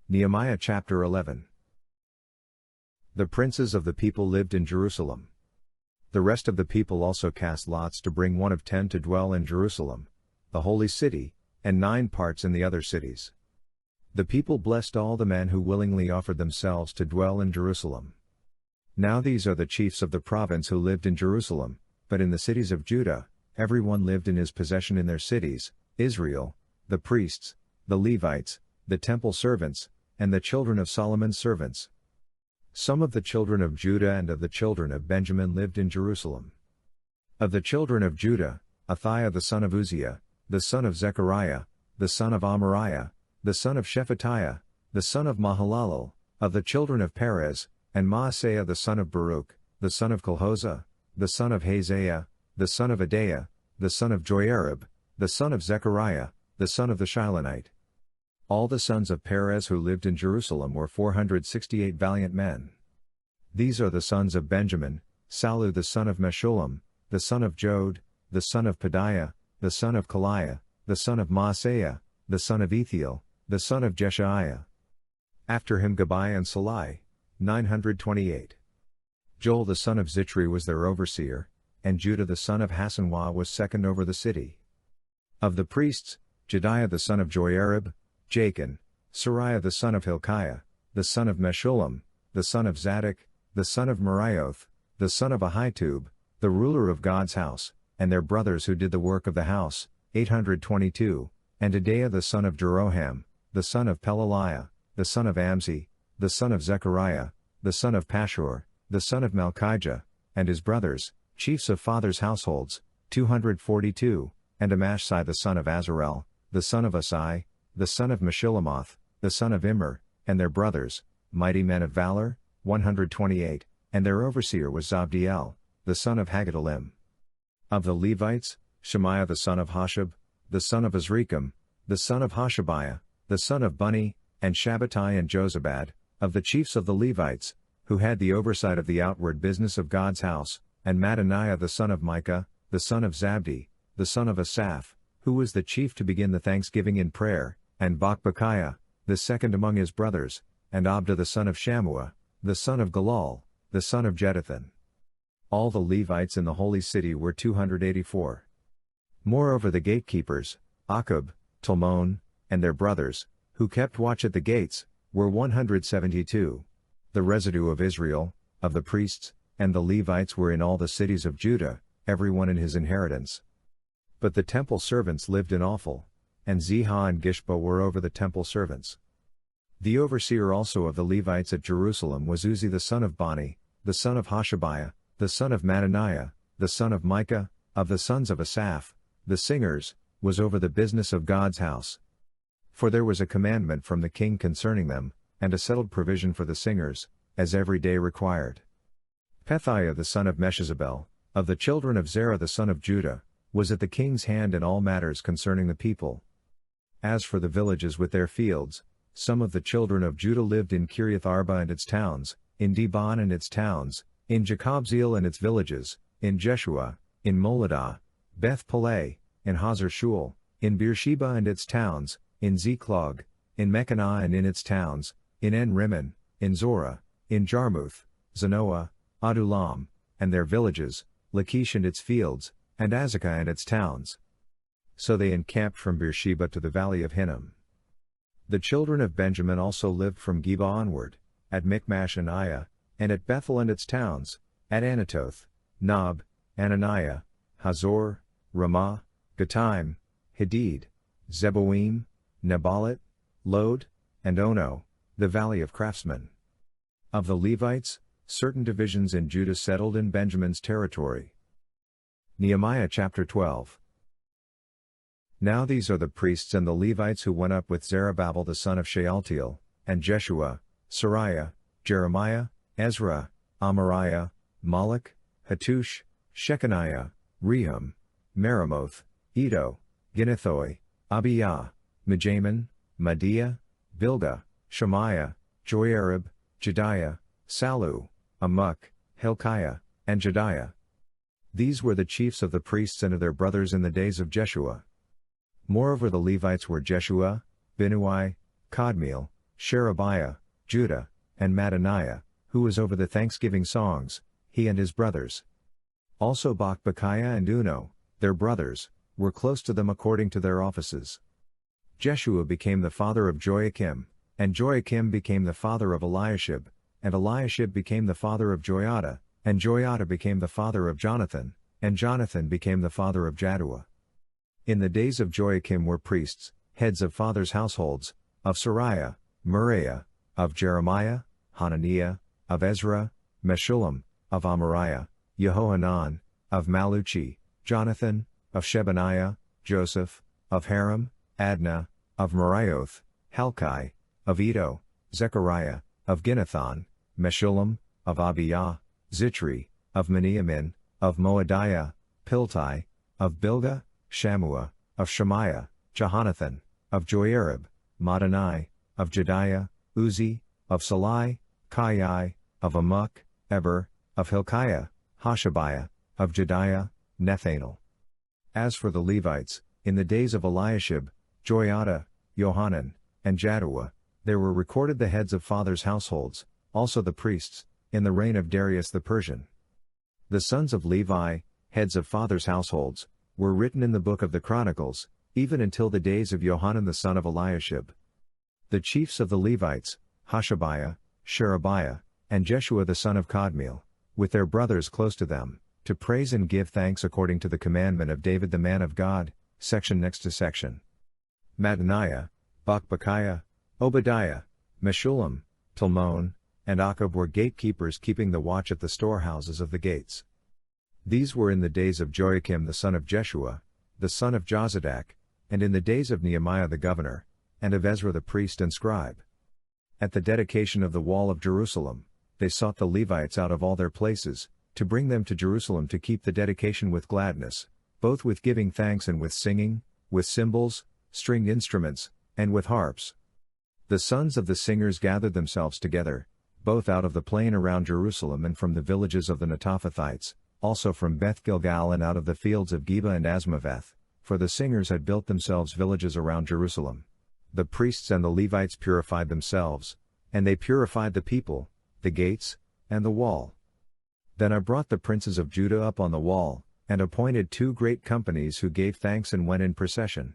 Nehemiah chapter 11. The princes of the people lived in Jerusalem. The rest of the people also cast lots to bring one of 10 to dwell in Jerusalem, the holy city, and 9 parts in the other cities. The people blessed all the men who willingly offered themselves to dwell in Jerusalem. Now these are the chiefs of the province who lived in Jerusalem, but in the cities of Judah, everyone lived in his possession in their cities: Israel, the priests, the Levites, the temple servants, and the children of Solomon's servants. Some of the children of Judah and of the children of Benjamin lived in Jerusalem. Of the children of Judah, Athaiah the son of Uzziah, the son of Zechariah, the son of Amariah, the son of Shephatiah, the son of Mahalalel; of the children of Perez, and Maaseiah the son of Baruch, the son of Kolhozah, the son of Hazaiah, the son of Adaiah, the son of Joiarib, the son of Zechariah, the son of the Shilonite. All the sons of Perez who lived in Jerusalem were 468 valiant men. These are the sons of Benjamin: Sallu the son of Meshullam, the son of Jod, the son of Pedaiah, the son of Kaliah, the son of Maaseiah, the son of Ethiel, the son of Jeshaiah. After him Gabai and Salai, 928. Joel the son of Zitri was their overseer, and Judah the son of Hasanwah was second over the city. Of the priests, Jediah the son of Joiarib, Jachin, Sariah the son of Hilkiah, the son of Meshullam, the son of Zadok, the son of Merioth, the son of Ahitub, the ruler of God's house, and their brothers who did the work of the house, 822, and Adaiah the son of Jeroham, the son of Pelaliah, the son of Amzi, the son of Zechariah, the son of Pashur, the son of Malchijah, and his brothers, chiefs of fathers' households, 242, and Amashsai the son of Azarel, the son of Asai, the son of Meshillemoth, the son of Immer, and their brothers, mighty men of valor, 128, and their overseer was Zabdiel, the son of Haggedalim. Of the Levites, Shemaiah the son of Hashab, the son of Azrikam, the son of Hashabiah, the son of Bunni, and Shabbatai and Jozabad; of the chiefs of the Levites, who had the oversight of the outward business of God's house, and Mattaniah the son of Micah, the son of Zabdi, the son of Asaph, who was the chief to begin the thanksgiving in prayer, and Bakbukiah, the second among his brothers, and Abda the son of Shammua, the son of Galal, the son of Jeduthun. All the Levites in the holy city were 284. Moreover the gatekeepers, Akub, Talmon, and their brothers, who kept watch at the gates, were 172. The residue of Israel, of the priests, and the Levites were in all the cities of Judah, everyone in his inheritance. But the temple servants lived in Ophel, and Zihah and Gishpa were over the temple servants. The overseer also of the Levites at Jerusalem was Uzzi the son of Bani, the son of Hashabiah, the son of Mattaniah, the son of Micah; of the sons of Asaph, the singers, was over the business of God's house. For there was a commandment from the king concerning them, and a settled provision for the singers, as every day required. Pethiah the son of Meshezabel, of the children of Zerah the son of Judah, was at the king's hand in all matters concerning the people. As for the villages with their fields, some of the children of Judah lived in Kiriath Arba and its towns, in Dibon and its towns, in Jacobzeel and its villages, in Jeshua, in Moladah, Beth Peleh, in Hazar Shul, in Beersheba and its towns, in Ziklag, in Mechanah and in its towns, in En-Rimmon, in Zorah, in Jarmuth, Zanoah, Adullam, and their villages, Lachish and its fields, and Azekah and its towns. So they encamped from Beersheba to the valley of Hinnom. The children of Benjamin also lived from Geba onward, at Michmash and Aiah, and at Bethel and its towns, at Anatoth, Nob, Ananiah, Hazor, Ramah, Gataim, Hadid, Zeboim, Nebalit, Lod, and Ono, the valley of craftsmen. Of the Levites, certain divisions in Judah settled in Benjamin's territory. Nehemiah chapter 12. Now these are the priests and the Levites who went up with Zerubbabel the son of Shealtiel, and Jeshua, Sariah, Jeremiah, Ezra, Amariah, Malach, Hattush, Shechaniah, Rehum, Meremoth, Iddo, Ginnethoi, Abiyah, Mijamin, Madiah, Bilgah, Shemaiah, Joiarib, Jediah, Sallu, Amok, Hilkiah, and Jediah. These were the chiefs of the priests and of their brothers in the days of Jeshua. Moreover the Levites were Jeshua, Binnui, Kadmiel, Sherebiah, Judah, and Mattaniah, who was over the thanksgiving songs, he and his brothers. Also Bakbukiah and Uno, their brothers, were close to them according to their offices. Jeshua became the father of Joachim, and Joachim became the father of Eliashib, and Eliashib became the father of Joiada, and Joiada became the father of Jonathan, and Jonathan became the father of Jaddua. In the days of Joachim were priests, heads of fathers' households, of Sariah, Muriah, of Jeremiah, Hananiah, of Ezra, Meshullam, of Amariah, Yehohanan, of Maluchi, Jonathan, of Shebaniah, Joseph, of Haram, Adnah, of Meraioth, Helkai, of Edo, Zechariah, of Ginnathan, Meshullam, of Abiyah, Zitri, of Meniamin, of Moadiah, Piltai, of Bilgah, Shammua, of Shemaiah, Jehonathan, of Joiarib, Madani, of Jediah, Uzi, of Salai, Kaiai, of Amok, Eber, of Hilkiah, Hashabiah, of Jediah, Nethanel. As for the Levites, in the days of Eliashib, Joiada, Johanan, and Jaddua, there were recorded the heads of fathers' households, also the priests, in the reign of Darius the Persian. The sons of Levi, heads of fathers' households, were written in the book of the Chronicles, even until the days of Johanan the son of Eliashib. The chiefs of the Levites, Hashabiah, Sherebiah, and Jeshua the son of Kadmiel, with their brothers close to them, to praise and give thanks according to the commandment of David the man of God, section next to section. Mattaniah, Bakbukiah, Obadiah, Meshullam, Talmon, and Akab were gatekeepers keeping the watch at the storehouses of the gates. These were in the days of Joachim the son of Jeshua, the son of Jozadak, and in the days of Nehemiah the governor, and of Ezra the priest and scribe. At the dedication of the wall of Jerusalem, they sought the Levites out of all their places, to bring them to Jerusalem to keep the dedication with gladness, both with giving thanks and with singing, with cymbals, stringed instruments, and with harps. The sons of the singers gathered themselves together, both out of the plain around Jerusalem and from the villages of the Netophathites, also from Beth Gilgal and out of the fields of Geba and Asmaveth, for the singers had built themselves villages around Jerusalem. The priests and the Levites purified themselves, and they purified the people, the gates, and the wall. Then I brought the princes of Judah up on the wall, and appointed 2 great companies who gave thanks and went in procession.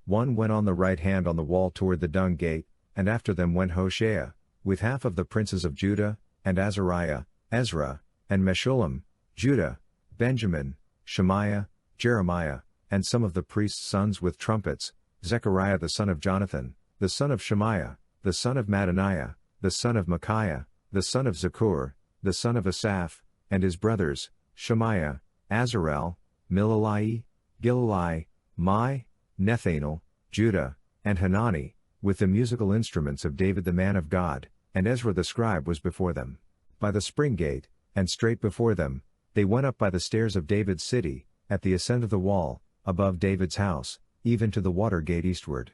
One went on the right hand on the wall toward the dung gate, and after them went Hoshea, with half of the princes of Judah, and Azariah, Ezra, and Meshullam, Judah, Benjamin, Shemaiah, Jeremiah, and some of the priests' sons with trumpets, Zechariah the son of Jonathan, the son of Shemaiah, the son of Mattaniah, the son of Micaiah, the son of Zakur, the son of Asaph, and his brothers, Shemaiah, Azarel, Milalai, Gilalai, Mai, Nethanel, Judah, and Hanani, with the musical instruments of David the man of God, and Ezra the scribe was before them. By the spring gate, and straight before them, they went up by the stairs of David's city, at the ascent of the wall, above David's house, even to the water gate eastward.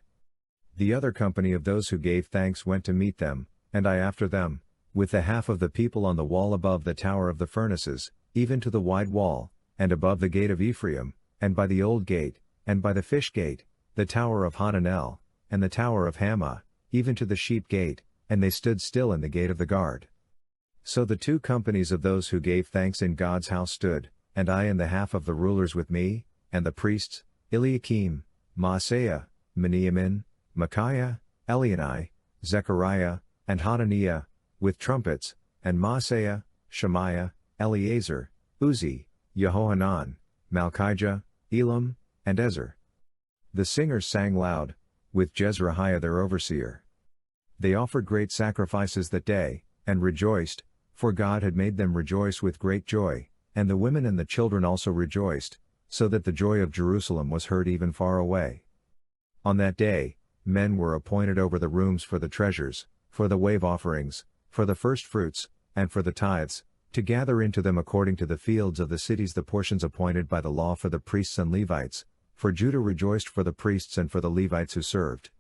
The other company of those who gave thanks went to meet them, and I after them, with the half of the people on the wall above the tower of the furnaces, even to the wide wall, and above the gate of Ephraim, and by the old gate, and by the fish gate, the tower of Hananel, and the tower of Hammah, even to the sheep gate, and they stood still in the gate of the guard. So the 2 companies of those who gave thanks in God's house stood, and I and the half of the rulers with me, and the priests, Eliakim, Maaseiah, Meniamin, Micaiah, Elionai, Zechariah, and Hananiah, with trumpets, and Maaseiah, Shemaiah, Eleazar, Uzi, Yehohanan, Malchijah, Elam, and Ezer. The singers sang loud, with Jezrahiah their overseer. They offered great sacrifices that day, and rejoiced, for God had made them rejoice with great joy, and the women and the children also rejoiced, so that the joy of Jerusalem was heard even far away. On that day, men were appointed over the rooms for the treasures, for the wave offerings, for the firstfruits, and for the tithes, to gather into them according to the fields of the cities the portions appointed by the law for the priests and Levites, for Judah rejoiced for the priests and for the Levites who served.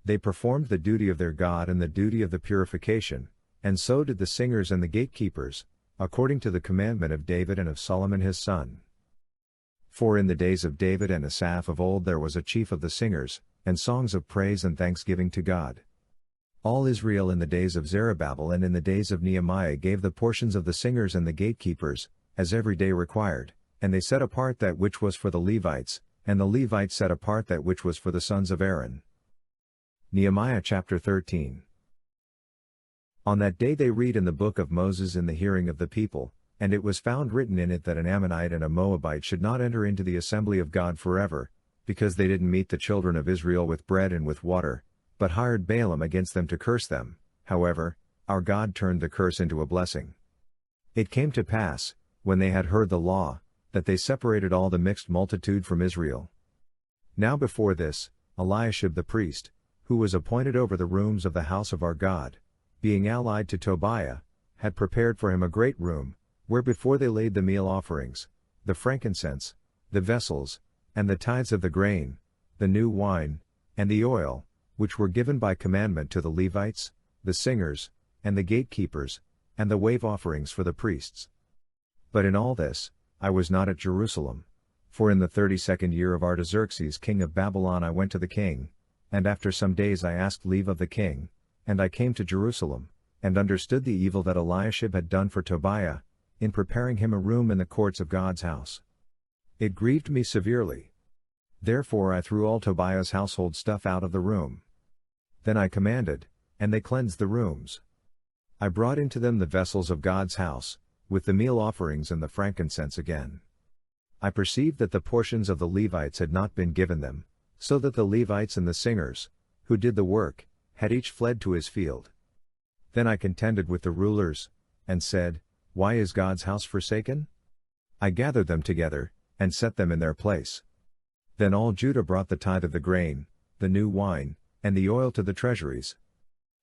They performed the duty of their God and the duty of the purification, and so did the singers and the gatekeepers, according to the commandment of David and of Solomon his son. For in the days of David and Asaph of old there was a chief of the singers, and songs of praise and thanksgiving to God. All Israel in the days of Zerubbabel and in the days of Nehemiah gave the portions of the singers and the gatekeepers, as every day required, and they set apart that which was for the Levites, and the Levites set apart that which was for the sons of Aaron. Nehemiah chapter 13. On that day they read in the book of Moses in the hearing of the people, and it was found written in it that an Ammonite and a Moabite should not enter into the assembly of God forever, because they didn't meet the children of Israel with bread and with water, but hired Balaam against them to curse them. However, our God turned the curse into a blessing. It came to pass, when they had heard the law, that they separated all the mixed multitude from Israel. Now before this, Eliashib the priest, who was appointed over the rooms of the house of our God, being allied to Tobiah, had prepared for him a great room, where before they laid the meal offerings, the frankincense, the vessels, and the tithes of the grain, the new wine, and the oil, which were given by commandment to the Levites, the singers, and the gatekeepers, and the wave offerings for the priests. But in all this, I was not at Jerusalem, for in the 32nd year of Artaxerxes king of Babylon I went to the king, and after some days I asked leave of the king, and I came to Jerusalem, and understood the evil that Eliashib had done for Tobiah, in preparing him a room in the courts of God's house. It grieved me severely. Therefore I threw all Tobiah's household stuff out of the room. Then I commanded, and they cleansed the rooms. I brought into them the vessels of God's house, with the meal offerings and the frankincense again. I perceived that the portions of the Levites had not been given them, so that the Levites and the singers, who did the work, had each fled to his field. Then I contended with the rulers, and said, Why is God's house forsaken? I gathered them together, and set them in their place. Then all Judah brought the tithe of the grain, the new wine, and the oil to the treasuries.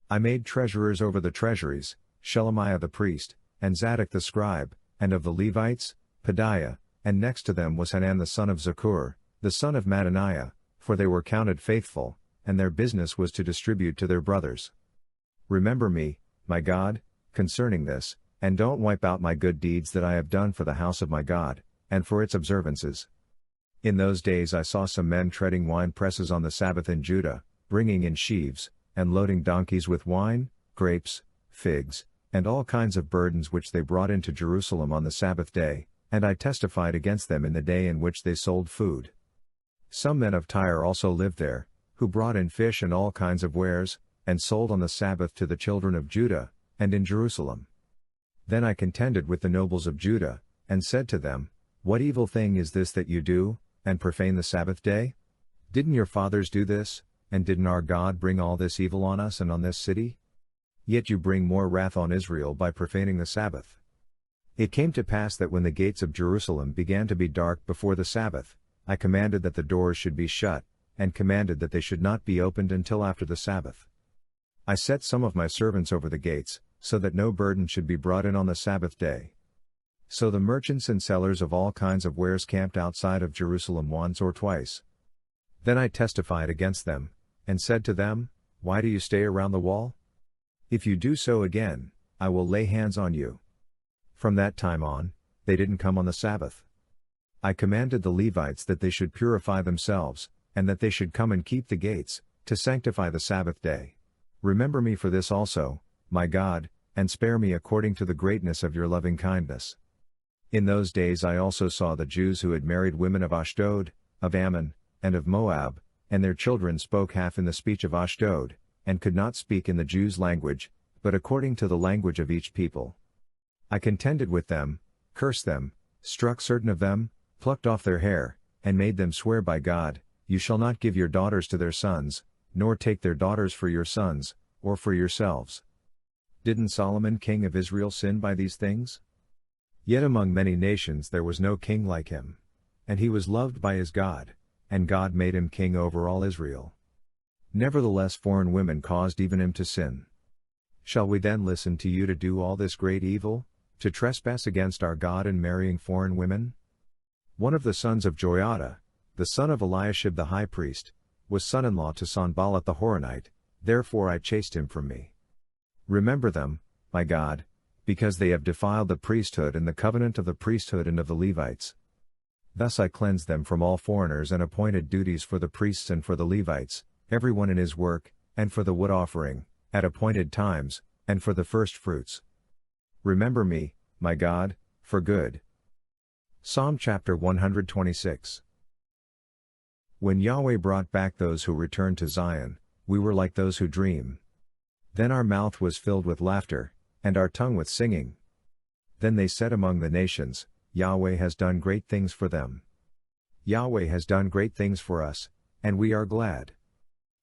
I made treasurers over the treasuries, Shelemiah the priest, and Zadok the scribe, and of the Levites, Pedaiah, and next to them was Hanan the son of Zaccur, the son of Mattaniah, for they were counted faithful, and their business was to distribute to their brothers. Remember me, my God, concerning this, and don't wipe out my good deeds that I have done for the house of my God, and for its observances. In those days I saw some men treading wine presses on the Sabbath in Judah, bringing in sheaves, and loading donkeys with wine, grapes, figs, and all kinds of burdens which they brought into Jerusalem on the Sabbath day, and I testified against them in the day in which they sold food. Some men of Tyre also lived there, who brought in fish and all kinds of wares, and sold on the Sabbath to the children of Judah, and in Jerusalem. Then I contended with the nobles of Judah, and said to them, What evil thing is this that you do, and profane the Sabbath day? Didn't your fathers do this, and didn't our God bring all this evil on us and on this city? Yet you bring more wrath on Israel by profaning the Sabbath. It came to pass that when the gates of Jerusalem began to be dark before the Sabbath, I commanded that the doors should be shut, and commanded that they should not be opened until after the Sabbath. I set some of my servants over the gates, so that no burden should be brought in on the Sabbath day. So the merchants and sellers of all kinds of wares camped outside of Jerusalem once or twice. Then I testified against them, and said to them, Why do you stay around the wall? If you do so again, I will lay hands on you. From that time on, they didn't come on the Sabbath. I commanded the Levites that they should purify themselves, and that they should come and keep the gates, to sanctify the Sabbath day. Remember me for this also, my God, and spare me according to the greatness of your loving kindness. In those days I also saw the Jews who had married women of Ashdod, of Ammon, and of Moab, and their children spoke half in the speech of Ashdod, and could not speak in the Jews' language, but according to the language of each people. I contended with them, cursed them, struck certain of them, plucked off their hair, and made them swear by God, You shall not give your daughters to their sons, nor take their daughters for your sons, or for yourselves. Didn't Solomon king of Israel sin by these things? Yet among many nations there was no king like him. And he was loved by his God, and God made him king over all Israel. Nevertheless foreign women caused even him to sin. Shall we then listen to you to do all this great evil, to trespass against our God in marrying foreign women? One of the sons of Joiada, the son of Eliashib the high priest, was son-in-law to Sanballat the Horonite, therefore I chased him from me. Remember them, my God, because they have defiled the priesthood and the covenant of the priesthood and of the Levites. Thus I cleansed them from all foreigners and appointed duties for the priests and for the Levites, everyone in his work, and for the wood offering, at appointed times, and for the first fruits. Remember me, my God, for good. Psalm chapter 126. When Yahweh brought back those who returned to Zion, we were like those who dream. Then our mouth was filled with laughter, and our tongue with singing. Then they said among the nations, Yahweh has done great things for them. Yahweh has done great things for us, and we are glad.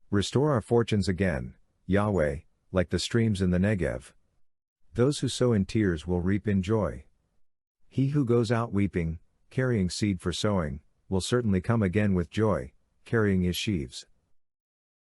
Restore our fortunes again, Yahweh, like the streams in the Negev. Those who sow in tears will reap in joy. He who goes out weeping, carrying seed for sowing, will certainly come again with joy, carrying his sheaves.